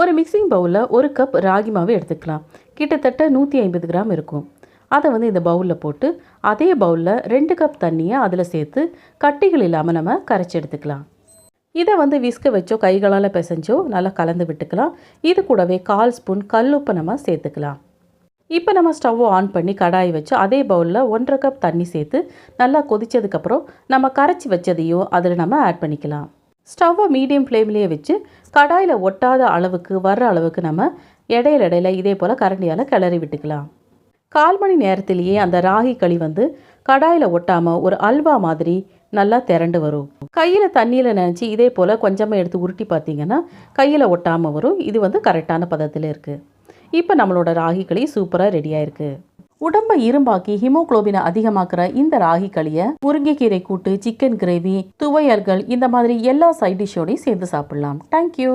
ஒரு மிக்சிங் பவுலில் 1 கப் ராகி மாவு எடுத்துக்கலாம். கிட்டத்தட்ட 150 கிராம் இருக்கும். அதை இந்த பவுலில் போட்டு அதே பவுலில் 2 கப் தண்ணியை அதில் சேர்த்து கட்டிகள் இல்லாமல் நம்ம கரைச்சி எடுத்துக்கலாம். இதை விஸ்க வச்சோ கைகளால் பிசைஞ்சோ நல்லா கலந்து விட்டுக்கலாம். இது கூடவே 1/4 ஸ்பூன் கல்லுப்பை நம்ம சேர்த்துக்கலாம். இப்போ நம்ம ஸ்டவ்வை ஆன் பண்ணி கடாய் வச்சு அதே பவுலில் 1/2 கப் தண்ணி சேர்த்து நல்லா கொதித்ததுக்கப்புறம் நம்ம கரைச்சி வச்சதையும் அதில் நம்ம ஆட் பண்ணிக்கலாம். ஸ்டவ்வை மீடியம் ஃப்ளேம்லேயே வச்சு கடாயில் ஒட்டாத அளவுக்கு வர்ற அளவுக்கு நம்ம இடையில இதே போல் கரண்டியால் கிளறி விட்டுக்கலாம். 1/4 மணி நேரத்திலேயே அந்த ராகி களி கடாயில் ஒட்டாமல் ஒரு அல்வா மாதிரி நல்லா திரண்டு வரும். கையில் தண்ணியில் நினச்சி இதே போல் கொஞ்சமாக எடுத்து உருட்டி பார்த்தீங்கன்னா கையில் ஒட்டாமல் வரும். இது கரெக்டான பதத்தில் இருக்குது. இப்போ நம்மளோட ராகி களி சூப்பராக ரெடியாக இருக்குது. உடம்பை இரும்பாக்கி ஹீமோகுளோபினை அதிகமாக்குற இந்த ராகி களியை முருங்கைக்கீரை கூட்டு, சிக்கன் கிரேவி, துவையல்கள் இந்த மாதிரி எல்லா சைட் டிஷ்ஷோடையும் சேர்த்து சாப்பிடலாம். தேங்க்யூ.